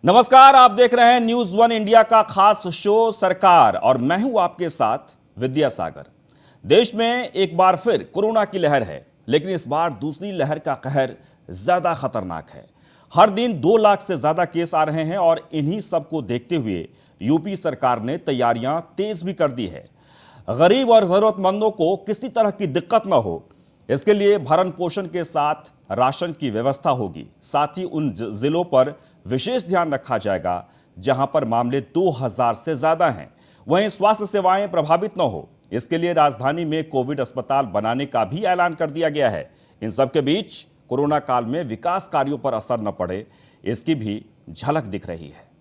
नमस्कार, आप देख रहे हैं न्यूज वन इंडिया का खास शो सरकार और मैं हूं आपके साथ विद्यासागर। देश में एक बार फिर कोरोना की लहर है, लेकिन इस बार दूसरी लहर का कहर ज्यादा खतरनाक है। हर दिन 2 लाख से ज्यादा केस आ रहे हैं और इन्हीं सब को देखते हुए यूपी सरकार ने तैयारियां तेज भी कर दी है। गरीब और जरूरतमंदों को किसी तरह की दिक्कत न हो, इसके लिए भरण पोषण के साथ राशन की व्यवस्था होगी। साथ ही उन जिलों पर विशेष ध्यान रखा जाएगा जहां पर मामले 2000 से ज्यादा हैं, वहीं स्वास्थ्य सेवाएं प्रभावित न हो, इसके लिए राजधानी में कोविड अस्पताल बनाने का भी ऐलान कर दिया गया है। इन सब के बीच कोरोना काल में विकास कार्यों पर असर न पड़े, इसकी भी झलक दिख रही है।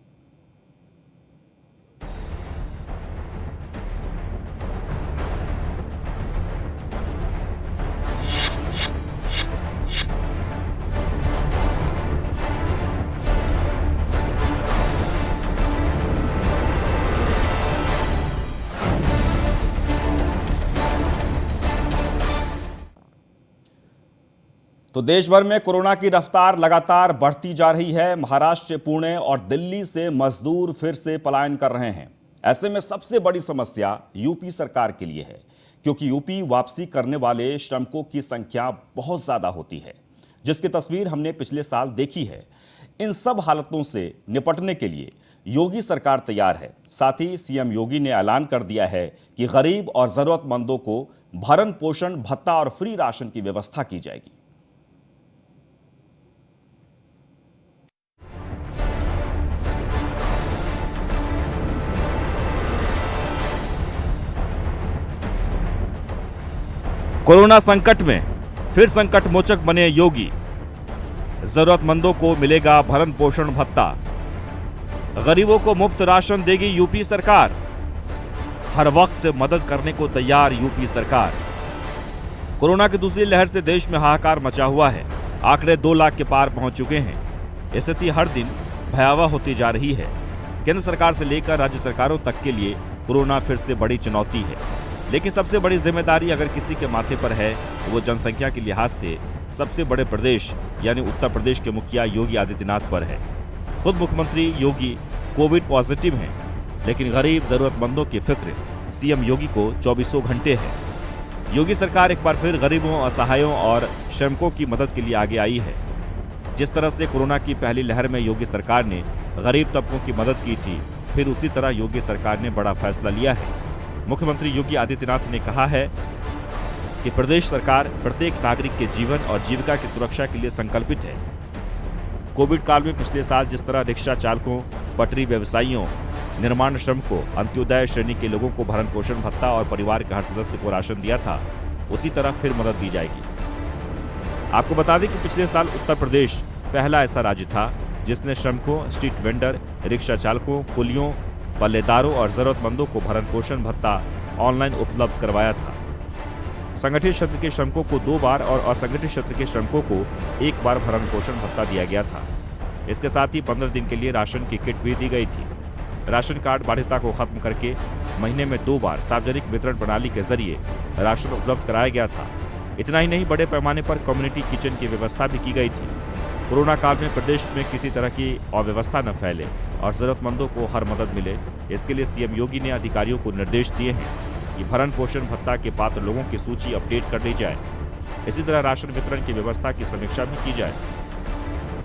तो देश भर में कोरोना की रफ्तार लगातार बढ़ती जा रही है। महाराष्ट्र, पुणे और दिल्ली से मजदूर फिर से पलायन कर रहे हैं। ऐसे में सबसे बड़ी समस्या यूपी सरकार के लिए है, क्योंकि यूपी वापसी करने वाले श्रमिकों की संख्या बहुत ज्यादा होती है, जिसकी तस्वीर हमने पिछले साल देखी है। इन सब हालातों से निपटने के लिए योगी सरकार तैयार है। साथ ही सीएम योगी ने ऐलान कर दिया है कि गरीब और जरूरतमंदों को भरण पोषण भत्ता और फ्री राशन की व्यवस्था की जाएगी। कोरोना संकट में फिर संकट मोचक बने योगी। जरूरतमंदों को मिलेगा भरण पोषण भत्ता, गरीबों को मुफ्त राशन देगी यूपी सरकार। हर वक्त मदद करने को तैयार यूपी सरकार। कोरोना की दूसरी लहर से देश में हाहाकार मचा हुआ है। आंकड़े 2 लाख के पार पहुंच चुके हैं। स्थिति हर दिन भयावह होती जा रही है। केंद्र सरकार से लेकर राज्य सरकारों तक के लिए कोरोना फिर से बड़ी चुनौती है, लेकिन सबसे बड़ी जिम्मेदारी अगर किसी के माथे पर है तो वो जनसंख्या के लिहाज से सबसे बड़े प्रदेश यानी उत्तर प्रदेश के मुखिया योगी आदित्यनाथ पर है। खुद मुख्यमंत्री योगी कोविड पॉजिटिव हैं, लेकिन गरीब जरूरतमंदों की फिक्र सीएम योगी को 24 घंटे है। योगी सरकार एक बार फिर गरीबों, असहायों और श्रमिकों की मदद के लिए आगे आई है। जिस तरह से कोरोना की पहली लहर में योगी सरकार ने गरीब तबकों की मदद की थी, फिर उसी तरह योगी सरकार ने बड़ा फैसला लिया है। मुख्यमंत्री योगी आदित्यनाथ ने कहा है कि प्रदेश सरकार प्रत्येक नागरिक के जीवन और जीविका की सुरक्षा के लिए संकल्पित है। कोविड काल में पिछले साल जिस तरह रिक्शा चालकों, पटरी व्यवसायियों, निर्माण श्रमिकों, अंत्योदय श्रेणी के लोगों को भरण पोषण भत्ता और परिवार के हर सदस्य को राशन दिया था, उसी तरह फिर मदद दी जाएगी। आपको बता दें कि पिछले साल उत्तर प्रदेश पहला ऐसा राज्य था जिसने श्रमिकों, स्ट्रीट वेंडर, रिक्शा चालकों, कुलियों, पल्लेदारों और जरूरतमंदों को भरण पोषण भत्ता ऑनलाइन उपलब्ध करवाया था। संगठित क्षेत्र के श्रमिकों को 2 बार और असंगठित क्षेत्र के श्रमिकों को 1 बार भरण पोषण भत्ता दिया गया था। इसके साथ ही 15 दिन के लिए राशन की किट भी दी गई थी। राशन कार्ड बाध्यता को खत्म करके महीने में 2 बार सार्वजनिक वितरण प्रणाली के जरिए राशन उपलब्ध कराया गया था। इतना ही नहीं, बड़े पैमाने पर कम्युनिटी किचन की व्यवस्था भी की गई थी। कोरोना काल में प्रदेश में किसी तरह की अव्यवस्था न फैले और जरूरतमंदों को हर मदद मिले, इसके लिए सीएम योगी ने अधिकारियों को निर्देश दिए हैं कि भरण पोषण भत्ता के पात्र लोगों की सूची अपडेट कर दी जाए। इसी तरह राशन वितरण की व्यवस्था की समीक्षा भी की जाए।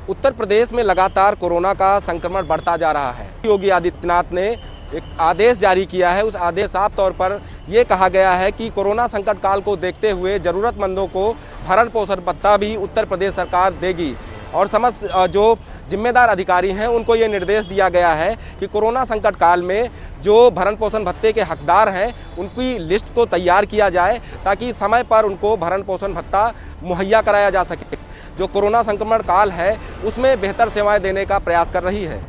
उत्तर प्रदेश में लगातार कोरोना का संक्रमण बढ़ता जा रहा है। योगी आदित्यनाथ ने एक आदेश जारी किया है। उस आदेश साफ तौर पर यह कहा गया है कि कोरोना संकट काल को देखते हुए जरूरतमंदों को भरण पोषण भत्ता भी उत्तर प्रदेश सरकार देगी और समस्त जो जिम्मेदार अधिकारी हैं उनको ये निर्देश दिया गया है कि कोरोना संकट काल में जो भरण पोषण भत्ते के हकदार हैं उनकी लिस्ट को तैयार किया जाए, ताकि समय पर उनको भरण पोषण भत्ता मुहैया कराया जा सके। जो कोरोना संक्रमण काल है उसमें बेहतर सेवाएं देने का प्रयास कर रही है।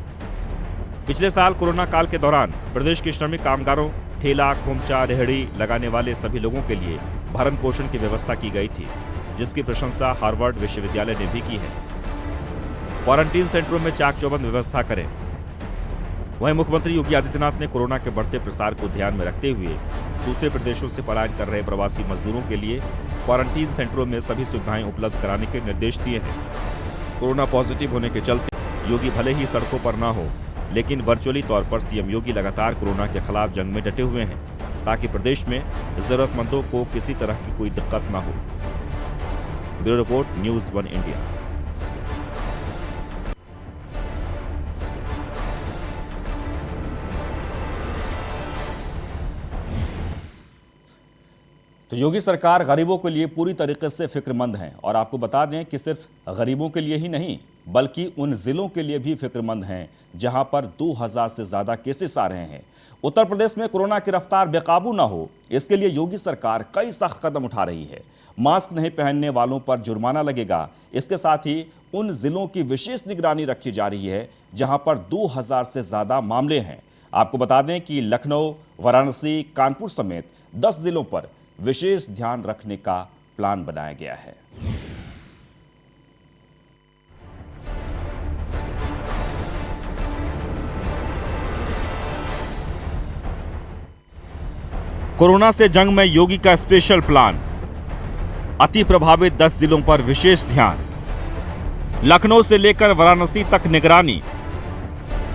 पिछले साल कोरोना काल के दौरान प्रदेश के श्रमिक कामगारों, ठेला, खोमचा, रेहड़ी लगाने वाले सभी लोगों के लिए भरण पोषण की व्यवस्था की गई थी, जिसकी प्रशंसा हार्वर्ड विश्वविद्यालय ने भी की है। क्वारंटीन सेंटरों में चाक चौबंद व्यवस्था करें। वहीं मुख्यमंत्री योगी आदित्यनाथ ने कोरोना के बढ़ते प्रसार को ध्यान में रखते हुए दूसरे प्रदेशों से पलायन कर रहे प्रवासी मजदूरों के लिए क्वारंटीन सेंटरों में सभी सुविधाएं उपलब्ध कराने के निर्देश दिए हैं। कोरोना पॉजिटिव होने के चलते योगी भले ही सड़कों पर ना हो, लेकिन वर्चुअली तौर पर सीएम योगी लगातार कोरोना के खिलाफ जंग में डटे हुए हैं, ताकि प्रदेश में जरूरतमंदों को किसी तरह की कोई दिक्कत ना हो। Bureau report, news 1 India. तो योगी सरकार गरीबों के लिए पूरी तरीके से फिक्रमंद है, और आपको बता दें कि सिर्फ गरीबों के लिए ही नहीं बल्कि उन जिलों के लिए भी फिक्रमंद हैं जहां पर 2000 से ज्यादा केसेस आ रहे हैं। उत्तर प्रदेश में कोरोना की रफ्तार बेकाबू ना हो, इसके लिए योगी सरकार कई सख्त कदम उठा रही है। मास्क नहीं पहनने वालों पर जुर्माना लगेगा। इसके साथ ही उन जिलों की विशेष निगरानी रखी जा रही है जहां पर 2000 से ज्यादा मामले हैं। आपको बता दें कि लखनऊ, वाराणसी, कानपुर समेत 10 जिलों पर विशेष ध्यान रखने का प्लान बनाया गया है। कोरोना से जंग में योगी का स्पेशल प्लान। अति प्रभावित 10 जिलों पर विशेष ध्यान। लखनऊ से लेकर वाराणसी तक निगरानी।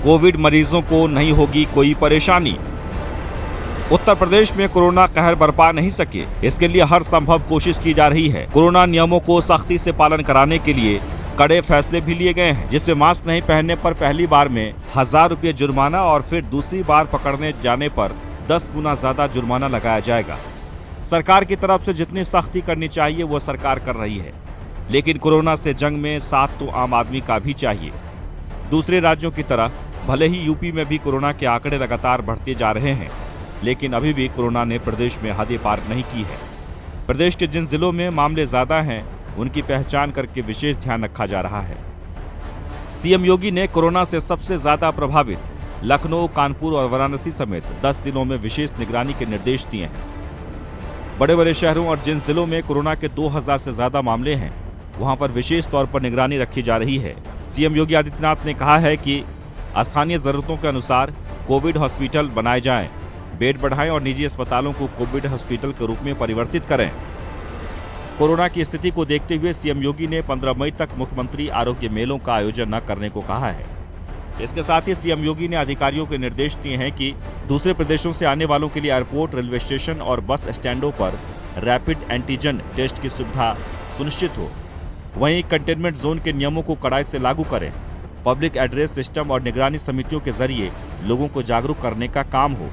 कोविड मरीजों को नहीं होगी कोई परेशानी। उत्तर प्रदेश में कोरोना कहर बरपा नहीं सके, इसके लिए हर संभव कोशिश की जा रही है। कोरोना नियमों को सख्ती से पालन कराने के लिए कड़े फैसले भी लिए गए हैं, जिसमें मास्क नहीं पहनने पर पहली बार में 1000 रुपये जुर्माना और फिर दूसरी बार पकड़ने जाने पर 10 गुना ज्यादा जुर्माना लगाया जाएगा। सरकार की तरफ से जितनी सख्ती करनी चाहिए वो सरकार कर रही है, लेकिन कोरोना से जंग में साथ तो आम आदमी का भी चाहिए। दूसरे राज्यों की तरह भले ही यूपी में भी कोरोना के आंकड़े लगातार बढ़ते जा रहे हैं, लेकिन अभी भी कोरोना ने प्रदेश में हदें पार नहीं की है। प्रदेश के जिन जिलों में मामले ज्यादा हैं, उनकी पहचान करके विशेष ध्यान रखा जा रहा है। सीएम योगी ने कोरोना से सबसे ज्यादा प्रभावित लखनऊ, कानपुर और वाराणसी समेत 10 जिलों में विशेष निगरानी के निर्देश दिए हैं। बड़े बड़े शहरों और जिन जिलों में कोरोना के 2000 से ज्यादा मामले हैं, वहां पर विशेष तौर पर निगरानी रखी जा रही है। सीएम योगी आदित्यनाथ ने कहा है कि स्थानीय जरूरतों के अनुसार कोविड हॉस्पिटल बनाए जाएं, बेड बढ़ाएं और निजी अस्पतालों को कोविड हॉस्पिटल के रूप में परिवर्तित करें। कोरोना की स्थिति को देखते हुए सीएम योगी ने 15 मई तक मुख्यमंत्री आरोग्य मेलों का आयोजन न करने को कहा है। इसके साथ ही सीएम योगी ने अधिकारियों को निर्देश दिए हैं कि दूसरे प्रदेशों से आने वालों के लिए एयरपोर्ट, रेलवे स्टेशन और बस स्टैंडों पर रैपिड एंटीजन टेस्ट की सुविधा सुनिश्चित हो। वहीं कंटेनमेंट जोन के नियमों को कड़ाई से लागू करें। पब्लिक एड्रेस सिस्टम और निगरानी समितियों के जरिए लोगों को जागरूक करने का काम हो।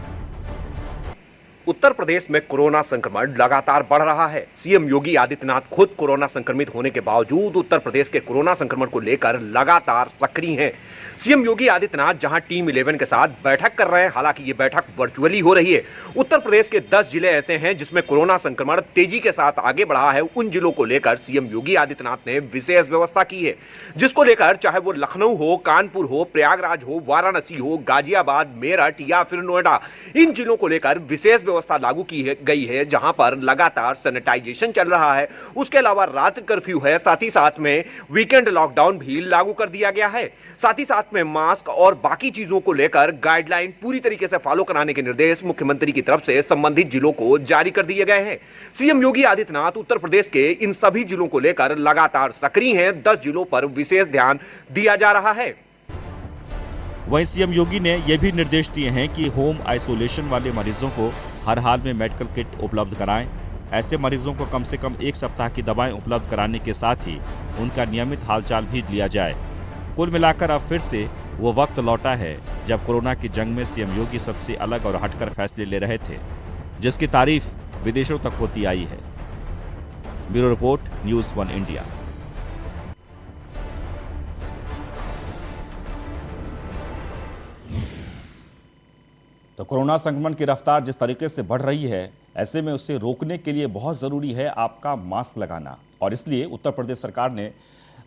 उत्तर प्रदेश में कोरोना संक्रमण लगातार बढ़ रहा है। सीएम योगी आदित्यनाथ खुद कोरोना संक्रमित होने के बावजूद उत्तर प्रदेश के कोरोना संक्रमण को लेकर लगातार सक्रिय हैं। सीएम योगी आदित्यनाथ जहां टीम 11 के साथ बैठक कर रहे हैं, हालांकि ये बैठक वर्चुअली हो रही है। उत्तर प्रदेश के 10 जिले ऐसे हैं जिसमें कोरोना संक्रमण तेजी के साथ आगे बढ़ा है। उन जिलों को लेकर सीएम योगी आदित्यनाथ ने विशेष व्यवस्था की है, जिसको लेकर चाहे वो लखनऊ हो, कानपुर हो, प्रयागराज हो, वाराणसी हो, गाजियाबाद, मेरठ या फिर नोएडा, इन जिलों को लेकर विशेष व्यवस्था लागू की गई है, जहां पर लगातार सैनिटाइजेशन चल रहा है। उसके अलावा रात्रि कर्फ्यू है, साथ ही साथ में वीकेंड लॉकडाउन भी लागू कर दिया गया है। साथ ही साथ में मास्क और बाकी चीजों को लेकर गाइडलाइन पूरी तरीके से फॉलो कराने के निर्देश मुख्यमंत्री की तरफ से संबंधित जिलों को जारी कर दिए गए हैं। सीएम योगी आदित्यनाथ उत्तर प्रदेश के इन सभी जिलों को लेकर लगातार सक्रिय हैं। 10 जिलों पर विशेष ध्यान दिया जा रहा है। वहीं सीएम योगी ने यह भी निर्देश दिए हैं कि होम आइसोलेशन वाले मरीजों को हर हाल में मेडिकल किट उपलब्ध कराएं। ऐसे मरीजों को कम से कम 1 सप्ताह की दवाएं उपलब्ध कराने के साथ ही उनका नियमित हालचाल भी लिया जाए। कुल मिलाकर अब फिर से वो वक्त लौटा है जब कोरोना की जंग में सीएम योगी सबसे अलग और हटकर फैसले ले रहे थे, जिसकी तारीफ विदेशों तक होती आई है। Bureau report, news 1 India. तो कोरोना संक्रमण की रफ्तार जिस तरीके से बढ़ रही है, ऐसे में उससे रोकने के लिए बहुत ज़रूरी है आपका मास्क लगाना। और इसलिए उत्तर प्रदेश सरकार ने,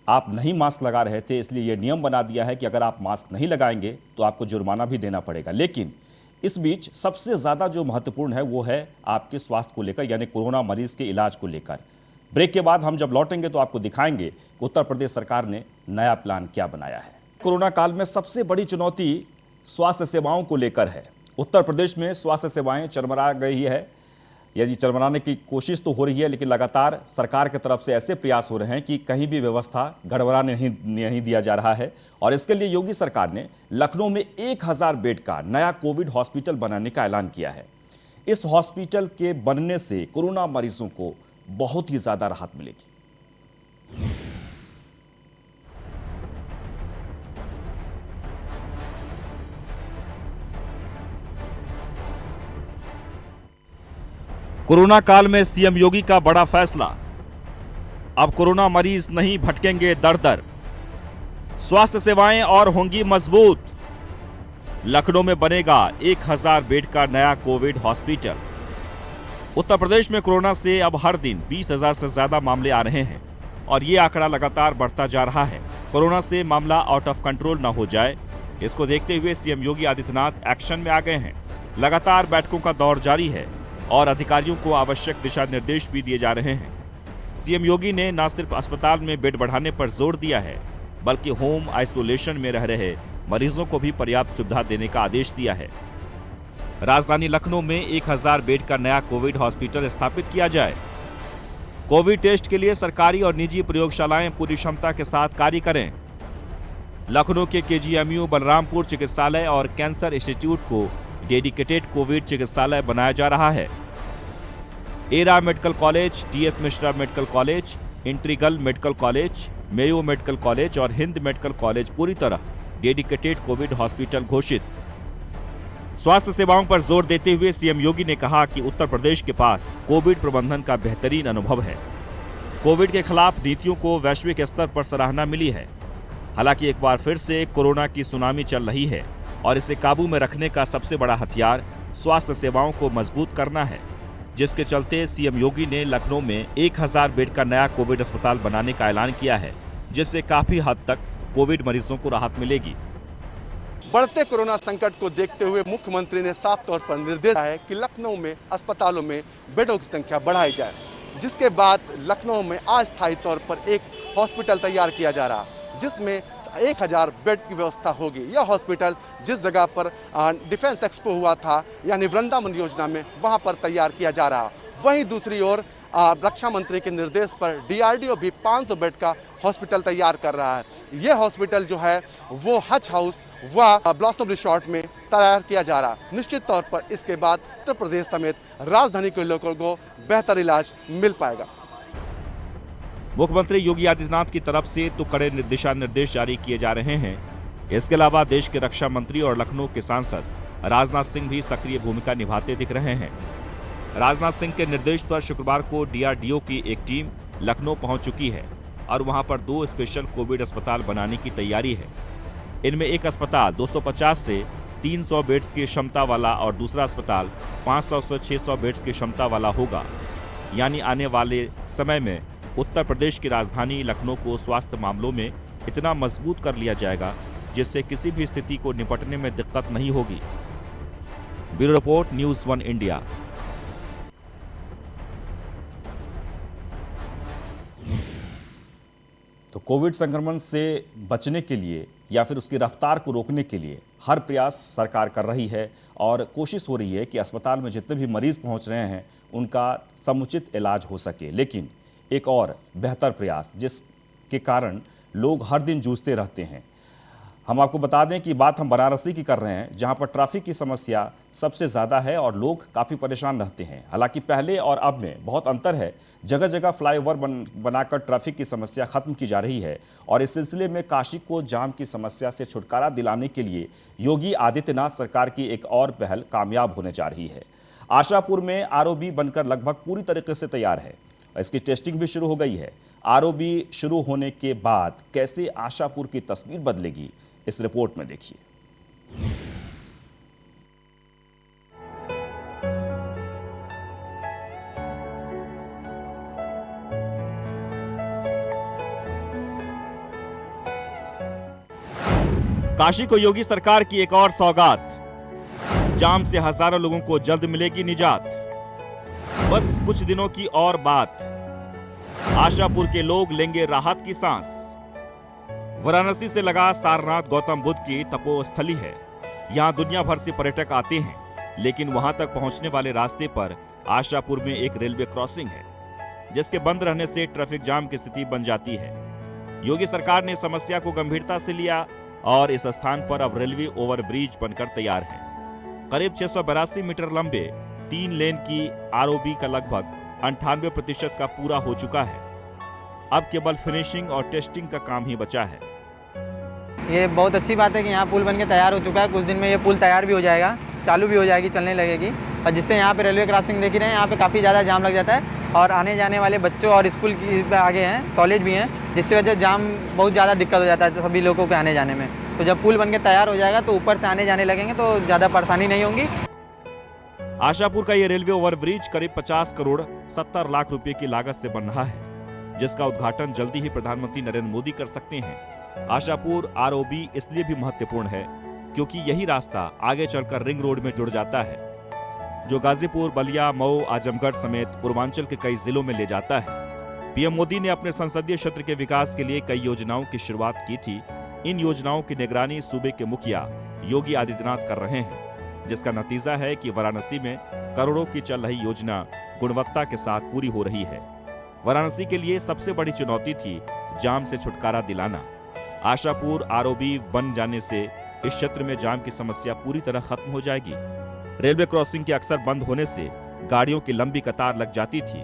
आप नहीं मास्क लगा रहे थे इसलिए यह नियम बना दिया है कि अगर आप मास्क नहीं लगाएंगे तो आपको जुर्माना भी देना पड़ेगा। लेकिन इस बीच सबसे ज़्यादा जो महत्वपूर्ण है वो है आपके स्वास्थ्य को लेकर, यानी कोरोना मरीज के इलाज को लेकर। ब्रेक के बाद हम जब लौटेंगे तो आपको दिखाएंगे कि उत्तर प्रदेश सरकार ने नया प्लान क्या बनाया है। कोरोना काल में सबसे बड़ी चुनौती स्वास्थ्य सेवाओं को लेकर है। उत्तर प्रदेश में स्वास्थ्य सेवाएं चरमरा गई है। यदि चरमराने की कोशिश तो हो रही है, लेकिन लगातार सरकार की तरफ से ऐसे प्रयास हो रहे हैं कि कहीं भी व्यवस्था गड़बड़ाने नहीं दिया जा रहा है। और इसके लिए योगी सरकार ने लखनऊ में 1000 बेड का नया कोविड हॉस्पिटल बनाने का ऐलान किया है। इस हॉस्पिटल के बनने से कोरोना मरीजों को बहुत ही ज्यादा राहत मिलेगी। कोरोना काल में सीएम योगी का बड़ा फैसला, अब कोरोना मरीज नहीं भटकेंगे दर दर, स्वास्थ्य सेवाएं और होंगी मजबूत। लखनऊ में बनेगा 1000 बेड का नया कोविड हॉस्पिटल। उत्तर प्रदेश में कोरोना से अब हर दिन 20,000 से ज्यादा मामले आ रहे हैं और ये आंकड़ा लगातार बढ़ता जा रहा है। कोरोना से मामला आउट ऑफ कंट्रोल न हो जाए, इसको देखते हुए सीएम योगी आदित्यनाथ एक्शन में आ गए हैं। लगातार बैठकों का दौर जारी है और अधिकारियों को आवश्यक दिशा निर्देश भी दिए जा रहे हैं। सीएम योगी ने न सिर्फ अस्पताल में बेड बढ़ाने पर जोर दिया है, बल्कि होम आइसोलेशन में रह रहे मरीजों को भी पर्याप्त सुविधा देने का आदेश दिया है। राजधानी लखनऊ में 1000 बेड का नया कोविड हॉस्पिटल स्थापित किया जाए। कोविड टेस्ट के लिए सरकारी और निजी प्रयोगशालाएं पूरी क्षमता के साथ कार्य करें। लखनऊ के केजीएमयू, बलरामपुर चिकित्सालय और कैंसर इंस्टीट्यूट को डेडिकेटेड कोविड चिकित्सालय बनाया जा रहा है। Era medical college, TS Mishra medical college, Integral medical college, Mayo medical college और हिंद मेडिकल कॉलेज पूरी तरह डेडिकेटेड कोविड हॉस्पिटल घोषित। स्वास्थ्य सेवाओं पर जोर देते हुए सीएम योगी ने कहा कि उत्तर प्रदेश के पास कोविड प्रबंधन का बेहतरीन अनुभव है। कोविड के खिलाफ नीतियों को वैश्विक स्तर पर सराहना मिली है। हालांकि एक बार फिर से कोरोना की सुनामी चल रही है और इसे काबू में रखने का सबसे बड़ा हथियार स्वास्थ्य सेवाओं को मजबूत करना है, जिसके चलते सीएम योगी ने लखनऊ में 1000 बेड का नया कोविड अस्पताल बनाने का ऐलान किया है, जिससे काफी हद तक कोविड मरीजों को राहत मिलेगी। बढ़ते कोरोना संकट को देखते हुए मुख्यमंत्री ने साफ तौर पर निर्देश दिया है कि लखनऊ में अस्पतालों में बेडों की संख्या बढ़ाई जाए, जिसके बाद लखनऊ में अस्थायी तौर पर एक हॉस्पिटल तैयार किया जा रहा, जिसमें 1000 बेड की व्यवस्था होगी। यह हॉस्पिटल जिस जगह पर डिफेंस एक्सपो हुआ था, यानी वृंदावन योजना में, वहां पर तैयार किया जा रहा। वहीं दूसरी ओर रक्षा मंत्री के निर्देश पर डीआरडीओ भी 500 बेड का हॉस्पिटल तैयार कर रहा है। यह हॉस्पिटल जो है वो हज हाउस व ब्लॉसम रिसोर्ट में तैयार किया जा रहा। निश्चित तौर पर इसके बाद उत्तर प्रदेश समेत राजधानी के लोगों को बेहतर इलाज मिल पाएगा। मुख्यमंत्री योगी आदित्यनाथ की तरफ से तो कड़े दिशा निर्देश जारी किए जा रहे हैं। इसके अलावा देश के रक्षा मंत्री और लखनऊ के सांसद राजनाथ सिंह भी सक्रिय भूमिका निभाते दिख रहे हैं। राजनाथ सिंह के निर्देश पर शुक्रवार को डीआरडीओ की एक टीम लखनऊ पहुंच चुकी है और वहां पर 2 स्पेशल कोविड अस्पताल बनाने की तैयारी है। इनमें एक अस्पताल 250 से 300 बेड्स की क्षमता वाला और दूसरा अस्पताल 500 से 600 बेड्स की क्षमता वाला होगा। यानी आने वाले समय में उत्तर प्रदेश की राजधानी लखनऊ को स्वास्थ्य मामलों में इतना मजबूत कर लिया जाएगा, जिससे किसी भी स्थिति को निपटने में दिक्कत नहीं होगी। Bureau report, news 1 India. तो कोविड संक्रमण से बचने के लिए या फिर उसकी रफ्तार को रोकने के लिए हर प्रयास सरकार कर रही है और कोशिश हो रही है कि अस्पताल में जितने भी मरीज पहुंच रहे हैं उनका समुचित इलाज हो सके। लेकिन एक और बेहतर प्रयास जिसके कारण लोग हर दिन जूझते रहते हैं। हम आपको बता दें कि बात हम बनारसी की कर रहे हैं, जहां पर ट्रैफिक की समस्या सबसे ज़्यादा है और लोग काफ़ी परेशान रहते हैं। हालांकि पहले और अब में बहुत अंतर है। जगह जगह फ्लाईओवर बनाकर ट्रैफिक की समस्या खत्म की जा रही है और इस सिलसिले में काशी को जाम की समस्या से छुटकारा दिलाने के लिए योगी आदित्यनाथ सरकार की एक और पहल कामयाब होने जा रही है। आशापुर में आरओबी बनकर लगभग पूरी तरीके से तैयार है। इसकी टेस्टिंग भी शुरू हो गई है। आरओबी शुरू होने के बाद कैसे आशापुर की तस्वीर बदलेगी, इस रिपोर्ट में देखिए। काशी को योगी सरकार की एक और सौगात। जाम से हजारों लोगों को जल्द मिलेगी निजात। बस कुछ दिनों की और बात, आशापुर के लोग लेंगे राहत की सांस। वाराणसी से लगा सारनाथ गौतम बुद्ध की तपोस्थली है। यहां दुनिया भर से पर्यटक आते हैं, लेकिन वहां तक पहुंचने वाले रास्ते पर आशापुर में एक रेलवे क्रॉसिंग है जिसके बंद रहने से ट्रैफिक जाम की स्थिति बन जाती है। योगी सरकार ने समस्या को गंभीरता से लिया और इस स्थान पर अब रेलवे ओवरब्रिज बनकर तैयार है। करीब 682 मीटर लंबे 3 लेन की आरओबी का लगभग 98% का पूरा हो चुका है। अब केवल फिनिशिंग और टेस्टिंग का काम ही बचा है। ये बहुत अच्छी बात है कि यहाँ पुल बन के तैयार हो चुका है। कुछ दिन में ये पुल तैयार भी हो जाएगा, चालू भी हो जाएगी, चलने लगेगी। और जिससे यहाँ पे रेलवे क्रॉसिंग देख ही रहे हैं, यहाँ पे काफ़ी ज़्यादा जाम लग जाता है और आने जाने वाले बच्चों और स्कूल की आगे हैं, कॉलेज भी हैं, जिसकी वजह से जाम बहुत ज़्यादा दिक्कत हो जाता है सभी लोगों के आने जाने में। तो जब पुल बन के तैयार हो जाएगा तो ऊपर से आने जाने लगेंगे तो ज़्यादा परेशानी नहीं होगी। आशापुर का ये रेलवे ओवरब्रिज करीब 50 करोड़ 70 लाख रुपए की लागत से बन रहा है, जिसका उद्घाटन जल्दी ही प्रधानमंत्री नरेंद्र मोदी कर सकते हैं। आशापुर आरओबी इसलिए भी महत्वपूर्ण है क्योंकि यही रास्ता आगे चलकर रिंग रोड में जुड़ जाता है, जो गाजीपुर, बलिया, मऊ, आजमगढ़ समेत पूर्वांचल के कई जिलों में ले जाता है। पीएम मोदी ने अपने संसदीय क्षेत्र के विकास के लिए कई योजनाओं की शुरुआत की थी। इन योजनाओं की निगरानी सूबे के मुखिया योगी आदित्यनाथ कर रहे हैं, जिसका नतीजा है कि वाराणसी में करोड़ों की चल रही योजना गुणवत्ता के साथ पूरी हो रही है। वाराणसी के लिए सबसे बड़ी चुनौती थी जाम से छुटकारा दिलाना। आशापुर आरओबी बन जाने से इस क्षेत्र में जाम की समस्या पूरी तरह खत्म हो जाएगी। रेलवे क्रॉसिंग के अक्सर बंद होने से गाड़ियों की लंबी कतार लग जाती थी।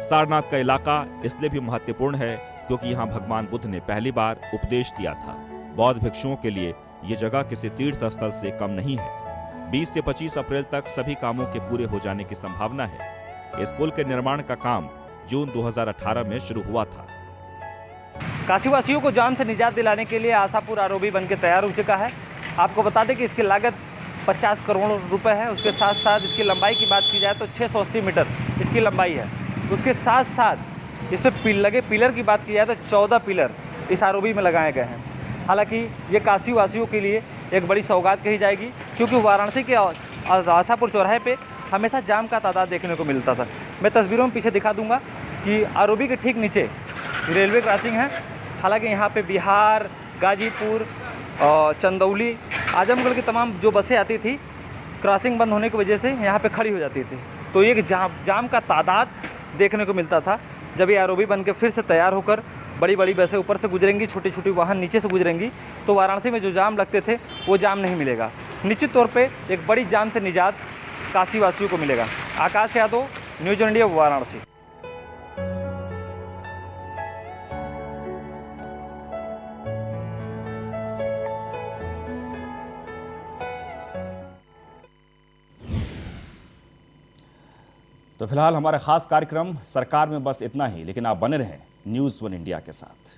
सारनाथ का इलाका इसलिए भी महत्वपूर्ण है क्योंकि यहाँ भगवान बुद्ध ने पहली बार उपदेश दिया था। बौद्ध भिक्षुओं के लिए ये जगह किसी तीर्थ स्थल से कम नहीं है। 20 से 25 अप्रैल तक सभी कामों के पूरे हो जाने की संभावना है। इस पुल के निर्माण का काम जून 2018 में शुरू हुआ था। काशीवासियों को जाम से निजात दिलाने के लिए आशापुर आरओबी बनकर तैयार हो चुका है। आपको बता दें कि इसकी लागत 50 करोड़ रुपए है। उसके साथ साथ इसकी लंबाई की बात की जाए तो 680 मीटर इसकी लंबाई है। उसके साथ साथ इसमें लगे पिलर की बात की जाए तो 14 पिलर इस आरओबी में लगाए गए हैं। हालांकि ये काशीवासियों के लिए एक बड़ी सौगात कही जाएगी, क्योंकि वाराणसी के आशापुर चौराहे पे हमेशा जाम का तादाद देखने को मिलता था। मैं तस्वीरों में पीछे दिखा दूंगा कि आरओबी के ठीक नीचे रेलवे क्रॉसिंग है। हालांकि यहाँ पे बिहार, गाजीपुर, चंदौली, आजमगढ़ की तमाम जो बसें आती थी, क्रॉसिंग बंद होने की वजह से यहाँ पे खड़ी हो जाती थी। तो ये जाम का तादाद देखने को मिलता था। जब ये आरओबी बन के फिर से तैयार होकर बड़ी बड़ी बसें ऊपर से गुजरेंगी, छोटी छोटी वाहन नीचे से गुजरेंगी, तो वाराणसी में जो जाम लगते थे वो जाम नहीं मिलेगा। निश्चित तौर पे एक बड़ी जाम से निजात काशीवासियों को मिलेगा। आकाश यादव, न्यूज इंडिया, वाराणसी। तो फिलहाल हमारा खास कार्यक्रम सरकार में बस इतना ही, लेकिन आप बने रहें न्यूज़ 1 इंडिया के साथ।